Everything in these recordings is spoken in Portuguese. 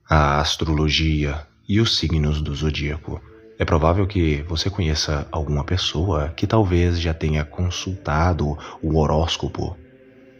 A astrologia e os signos do zodíaco. É provável que você conheça alguma pessoa que talvez já tenha consultado o horóscopo.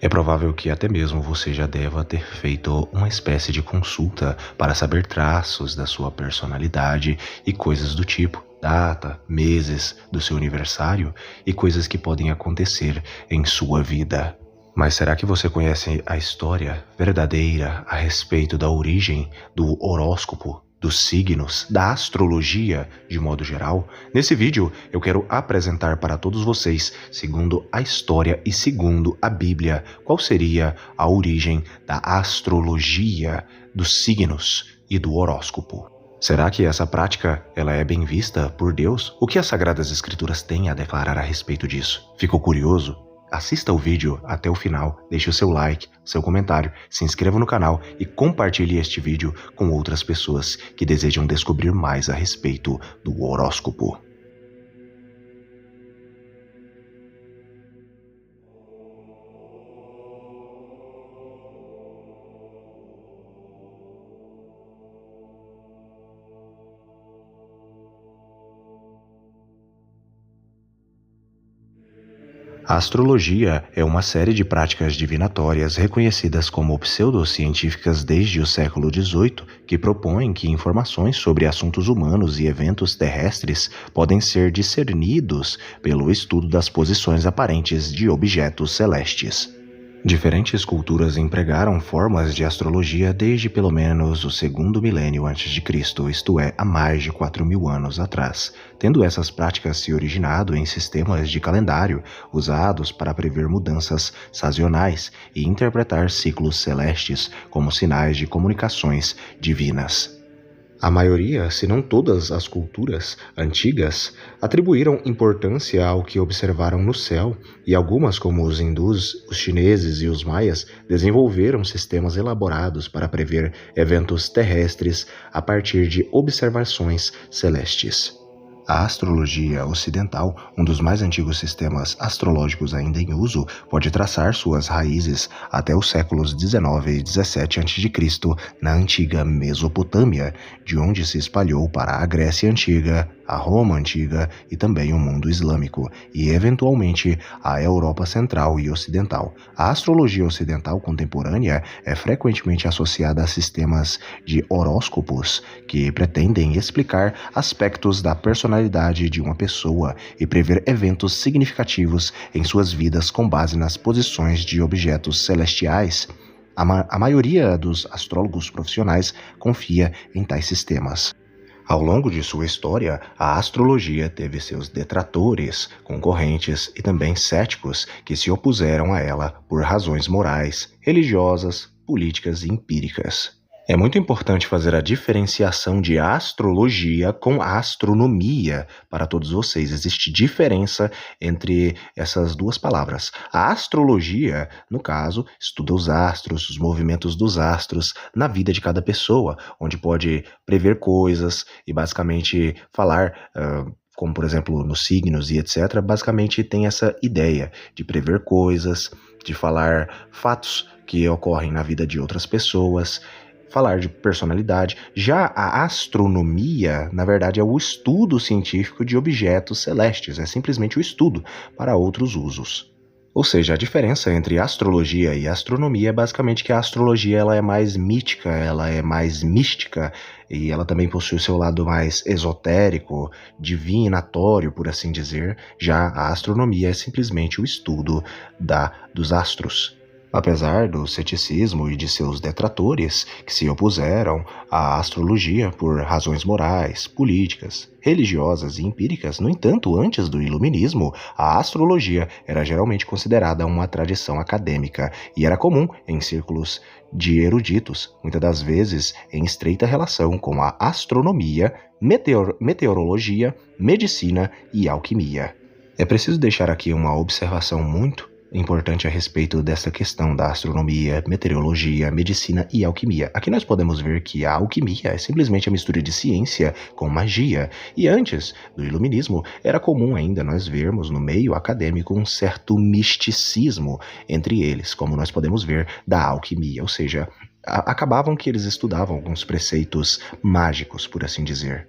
É provável que até mesmo você já deva ter feito uma espécie de consulta para saber traços da sua personalidade e coisas do tipo, data, meses do seu aniversário e coisas que podem acontecer em sua vida. Mas será que você conhece a história verdadeira a respeito da origem do horóscopo, dos signos, da astrologia de modo geral? Nesse vídeo eu quero apresentar para todos vocês, segundo a história e segundo a Bíblia, qual seria a origem da astrologia, dos signos e do horóscopo. Será que essa prática ela é bem vista por Deus? O que as Sagradas Escrituras têm a declarar a respeito disso? Ficou curioso? Assista o vídeo até o final, deixe o seu like, seu comentário, se inscreva no canal e compartilhe este vídeo com outras pessoas que desejam descobrir mais a respeito do horóscopo. A astrologia é uma série de práticas divinatórias reconhecidas como pseudocientíficas desde o século XVIII que propõem que informações sobre assuntos humanos e eventos terrestres podem ser discernidos pelo estudo das posições aparentes de objetos celestes. Diferentes culturas empregaram formas de astrologia desde pelo menos o segundo milênio antes de Cristo, isto é, há mais de 4.000 anos atrás, tendo essas práticas se originado em sistemas de calendário usados para prever mudanças sazonais e interpretar ciclos celestes como sinais de comunicações divinas. A maioria, se não todas as culturas antigas, atribuíram importância ao que observaram no céu, e algumas, como os hindus, os chineses e os maias, desenvolveram sistemas elaborados para prever eventos terrestres a partir de observações celestes. A astrologia ocidental, um dos mais antigos sistemas astrológicos ainda em uso, pode traçar suas raízes até os séculos 19 e 17 a.C. na antiga Mesopotâmia, de onde se espalhou para a Grécia Antiga, a Roma Antiga e também o mundo islâmico, e eventualmente a Europa Central e Ocidental. A astrologia ocidental contemporânea é frequentemente associada a sistemas de horóscopos que pretendem explicar aspectos da personalidade de uma pessoa e prever eventos significativos em suas vidas com base nas posições de objetos celestiais. A maioria dos astrólogos profissionais confia em tais sistemas. Ao longo de sua história, a astrologia teve seus detratores, concorrentes e também céticos que se opuseram a ela por razões morais, religiosas, políticas e empíricas. É muito importante fazer a diferenciação de astrologia com astronomia para todos vocês. Existe diferença entre essas duas palavras. A astrologia, no caso, estuda os astros, os movimentos dos astros na vida de cada pessoa, onde pode prever coisas e basicamente falar, como por exemplo nos signos e etc., basicamente tem essa ideia de prever coisas, de falar fatos que ocorrem na vida de outras pessoas, falar de personalidade. Já a astronomia, na verdade, é o estudo científico de objetos celestes, é simplesmente o estudo para outros usos. Ou seja, a diferença entre astrologia e astronomia é basicamente que a astrologia ela é mais mítica, ela é mais mística e ela também possui o seu lado mais esotérico, divinatório, por assim dizer. Já a astronomia é simplesmente o estudo dos astros. Apesar do ceticismo e de seus detratores, que se opuseram à astrologia por razões morais, políticas, religiosas e empíricas, no entanto, antes do Iluminismo, a astrologia era geralmente considerada uma tradição acadêmica e era comum em círculos de eruditos, muitas das vezes em estreita relação com a astronomia, meteorologia, medicina e alquimia. É preciso deixar aqui uma observação muito importante a respeito dessa questão da astronomia, meteorologia, medicina e alquimia. Aqui nós podemos ver que a alquimia é simplesmente a mistura de ciência com magia, e antes do Iluminismo era comum ainda nós vermos no meio acadêmico um certo misticismo entre eles, como nós podemos ver da alquimia, ou seja, acabavam que eles estudavam alguns preceitos mágicos, por assim dizer.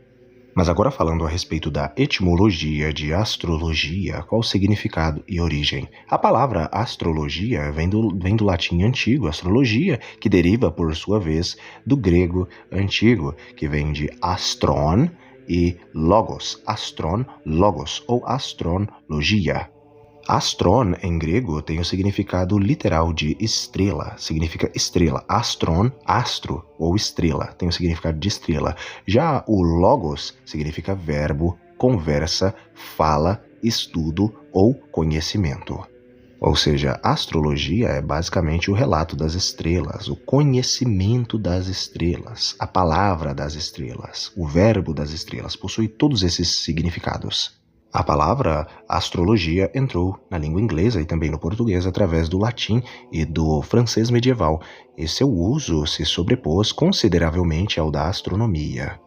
Mas agora falando a respeito da etimologia de astrologia, qual o significado e origem? A palavra astrologia vem do latim antigo, astrologia, que deriva, por sua vez, do grego antigo, que vem de astron e logos, astron, logos, ou astrologia. Astron, em grego, tem o significado literal de estrela, significa estrela. Astron, astro ou estrela, tem o significado de estrela. Já o logos significa verbo, conversa, fala, estudo ou conhecimento. Ou seja, a astrologia é basicamente o relato das estrelas, o conhecimento das estrelas, a palavra das estrelas, o verbo das estrelas, possui todos esses significados. A palavra astrologia entrou na língua inglesa e também no português através do latim e do francês medieval, e seu uso se sobrepôs consideravelmente ao da astronomia.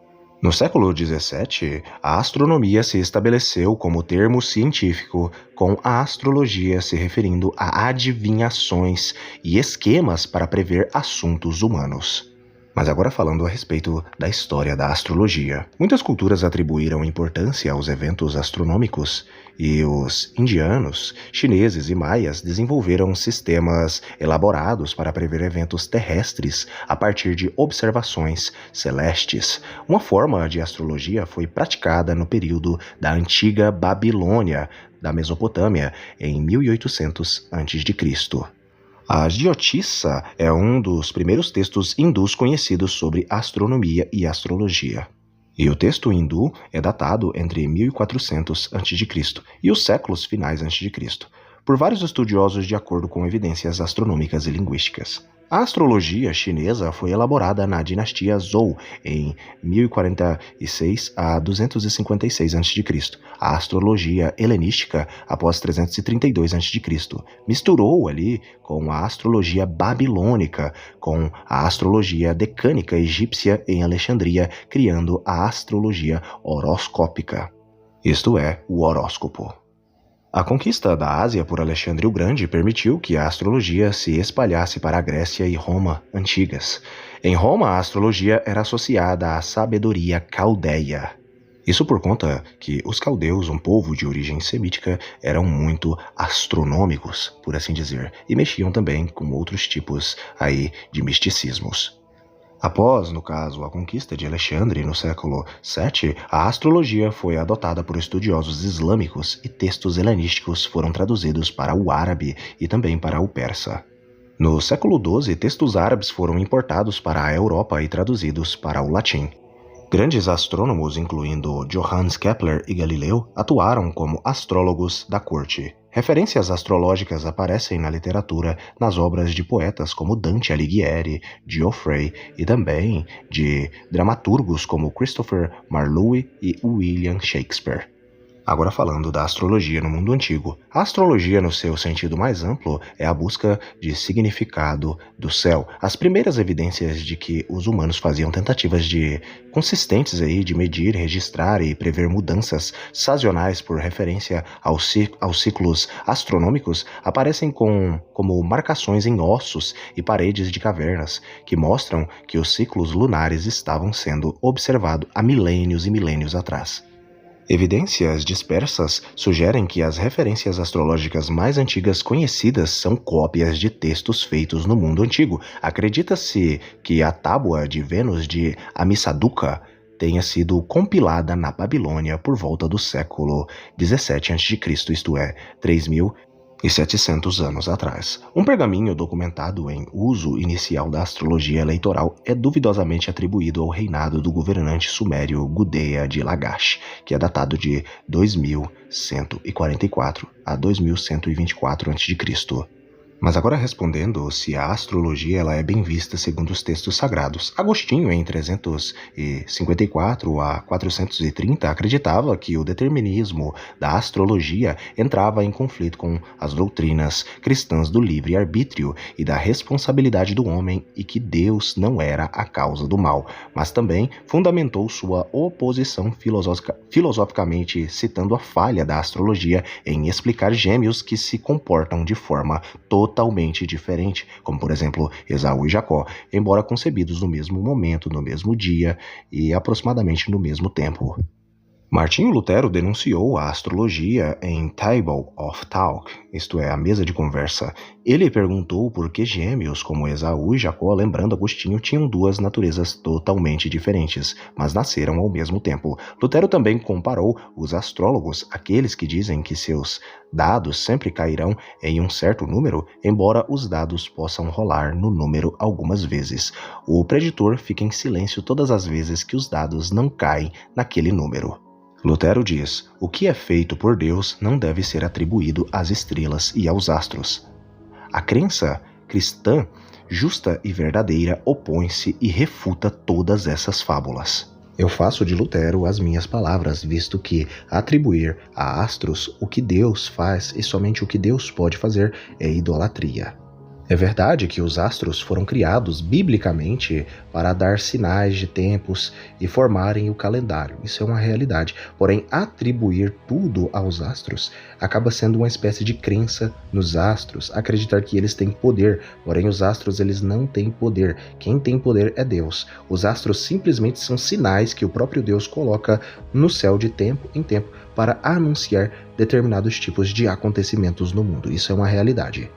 No século XVII, a astronomia se estabeleceu como termo científico, com a astrologia se referindo a adivinhações e esquemas para prever assuntos humanos. Mas agora falando a respeito da história da astrologia. Muitas culturas atribuíram importância aos eventos astronômicos e os indianos, chineses e maias desenvolveram sistemas elaborados para prever eventos terrestres a partir de observações celestes. Uma forma de astrologia foi praticada no período da antiga Babilônia, da Mesopotâmia, em 1800 a.C. A Jyotissa é um dos primeiros textos hindus conhecidos sobre astronomia e astrologia. E o texto hindu é datado entre 1400 a.C. e os séculos finais a.C., por vários estudiosos de acordo com evidências astronômicas e linguísticas. A astrologia chinesa foi elaborada na dinastia Zhou em 1046 a 256 a.C. A astrologia helenística após 332 a.C. misturou ali com a astrologia babilônica, com a astrologia decânica egípcia em Alexandria, criando a astrologia horoscópica, isto é, o horóscopo. A conquista da Ásia por Alexandre o Grande permitiu que a astrologia se espalhasse para a Grécia e Roma antigas. Em Roma, a astrologia era associada à sabedoria caldeia. Isso por conta que os caldeus, um povo de origem semítica, eram muito astronômicos, por assim dizer, e mexiam também com outros tipos aí de misticismos. Após, no caso, a conquista de Alexandre no século VII, a astrologia foi adotada por estudiosos islâmicos e textos helenísticos foram traduzidos para o árabe e também para o persa. No século XII, textos árabes foram importados para a Europa e traduzidos para o latim. Grandes astrônomos, incluindo Johannes Kepler e Galileu, atuaram como astrólogos da corte. Referências astrológicas aparecem na literatura nas obras de poetas como Dante Alighieri, Geoffrey e também de dramaturgos como Christopher Marlowe e William Shakespeare. Agora falando da astrologia no mundo antigo. A astrologia, no seu sentido mais amplo, é a busca de significado do céu. As primeiras evidências de que os humanos faziam tentativas consistentes aí de medir, registrar e prever mudanças sazonais por referência aos ciclos astronômicos aparecem como marcações em ossos e paredes de cavernas, que mostram que os ciclos lunares estavam sendo observados há milênios e milênios atrás. Evidências dispersas sugerem que as referências astrológicas mais antigas conhecidas são cópias de textos feitos no mundo antigo. Acredita-se que a tábua de Vênus de Amissaduqa tenha sido compilada na Babilônia por volta do século 17 a.C., isto é, 3.700 anos atrás. Um pergaminho documentado em uso inicial da astrologia eleitoral é duvidosamente atribuído ao reinado do governante sumério Gudea de Lagash, que é datado de 2144 a 2124 a.C. Mas agora respondendo se a astrologia ela é bem vista segundo os textos sagrados. Agostinho, em 354 a 430, acreditava que o determinismo da astrologia entrava em conflito com as doutrinas cristãs do livre-arbítrio e da responsabilidade do homem e que Deus não era a causa do mal, mas também fundamentou sua oposição filosoficamente citando a falha da astrologia em explicar gêmeos que se comportam de forma totalmente totalmente diferente, como por exemplo Esaú e Jacó, embora concebidos no mesmo momento, no mesmo dia e aproximadamente no mesmo tempo. Martinho Lutero denunciou a astrologia em Table of Talk, isto é, a mesa de conversa. Ele perguntou por que gêmeos como Esaú e Jacó, lembrando Agostinho, tinham duas naturezas totalmente diferentes, mas nasceram ao mesmo tempo. Lutero também comparou os astrólogos, aqueles que dizem que seus dados sempre cairão em um certo número, embora os dados possam rolar no número algumas vezes. O preditor fica em silêncio todas as vezes que os dados não caem naquele número. Lutero diz: o que é feito por Deus não deve ser atribuído às estrelas e aos astros. A crença cristã, justa e verdadeira, opõe-se e refuta todas essas fábulas. Eu faço de Lutero as minhas palavras, visto que atribuir a astros o que Deus faz e somente o que Deus pode fazer é idolatria. É verdade que os astros foram criados biblicamente para dar sinais de tempos e formarem o calendário. Isso é uma realidade. Porém, atribuir tudo aos astros acaba sendo uma espécie de crença nos astros, acreditar que eles têm poder. Porém, os astros eles não têm poder. Quem tem poder é Deus. Os astros simplesmente são sinais que o próprio Deus coloca no céu de tempo em tempo para anunciar determinados tipos de acontecimentos no mundo. Isso é uma realidade.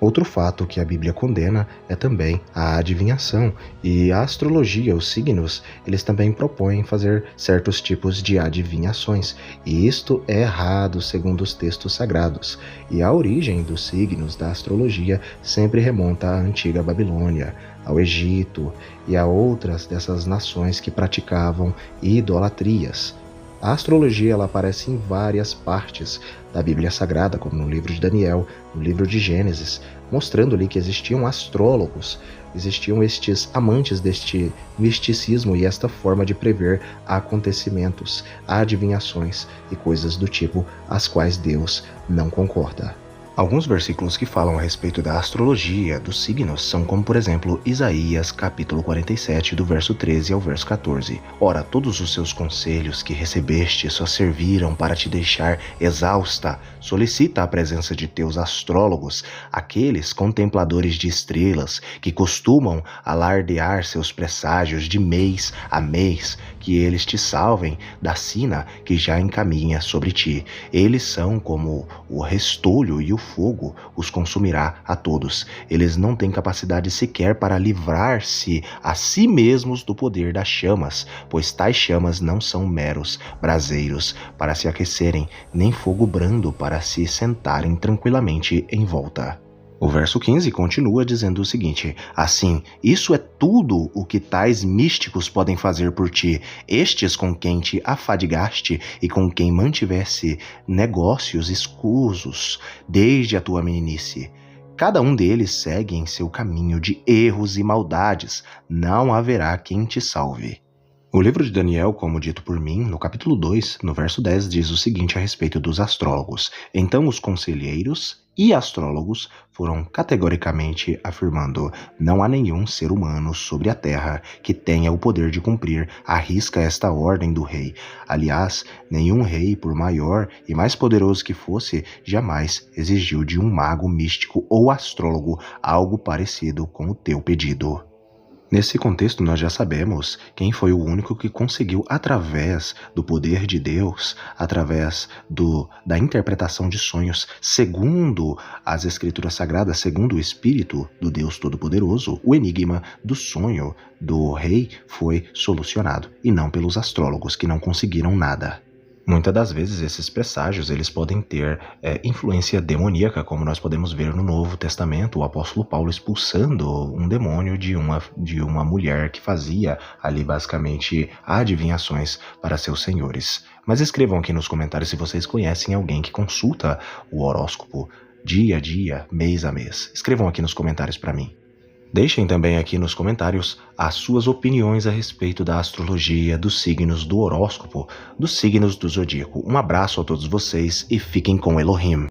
Outro fato que a Bíblia condena é também a adivinhação, e a astrologia, os signos, eles também propõem fazer certos tipos de adivinhações, e isto é errado segundo os textos sagrados. E a origem dos signos da astrologia sempre remonta à antiga Babilônia, ao Egito e a outras dessas nações que praticavam idolatrias. A astrologia ela aparece em várias partes da Bíblia Sagrada, como no livro de Daniel, no livro de Gênesis, mostrando ali que existiam astrólogos, existiam estes amantes deste misticismo e esta forma de prever acontecimentos, adivinhações e coisas do tipo as quais Deus não concorda. Alguns versículos que falam a respeito da astrologia, dos signos, são como, por exemplo, Isaías, capítulo 47, do verso 13 ao verso 14. Ora, todos os seus conselhos que recebeste só serviram para te deixar exausta. Solicita a presença de teus astrólogos, aqueles contempladores de estrelas, que costumam alardear seus presságios de mês a mês, que eles te salvem da sina que já encaminha sobre ti. Eles são como o restolho e o fogo os consumirá a todos. Eles não têm capacidade sequer para livrar-se a si mesmos do poder das chamas, pois tais chamas não são meros braseiros para se aquecerem, nem fogo brando para se sentarem tranquilamente em volta. O verso 15 continua dizendo o seguinte: assim, isso é tudo o que tais místicos podem fazer por ti, estes com quem te afadigaste e com quem mantivesse negócios escusos desde a tua meninice. Cada um deles segue em seu caminho de erros e maldades, não haverá quem te salve. O livro de Daniel, como dito por mim, no capítulo 2, no verso 10, diz o seguinte a respeito dos astrólogos: então os conselheiros e astrólogos foram categoricamente afirmando: não há nenhum ser humano sobre a terra que tenha o poder de cumprir à risca esta ordem do rei. Aliás, nenhum rei, por maior e mais poderoso que fosse, jamais exigiu de um mago místico ou astrólogo algo parecido com o teu pedido. Nesse contexto, nós já sabemos quem foi o único que conseguiu, através do poder de Deus, através da interpretação de sonhos, segundo as Escrituras Sagradas, segundo o Espírito do Deus Todo-Poderoso, o enigma do sonho do rei foi solucionado, e não pelos astrólogos que não conseguiram nada. Muitas das vezes esses presságios eles podem ter influência demoníaca, como nós podemos ver no Novo Testamento, o apóstolo Paulo expulsando um demônio de uma mulher que fazia ali basicamente adivinhações para seus senhores. Mas escrevam aqui nos comentários se vocês conhecem alguém que consulta o horóscopo dia a dia, mês a mês. Escrevam aqui nos comentários para mim. Deixem também aqui nos comentários as suas opiniões a respeito da astrologia, dos signos do horóscopo, dos signos do zodíaco. Um abraço a todos vocês e fiquem com Elohim.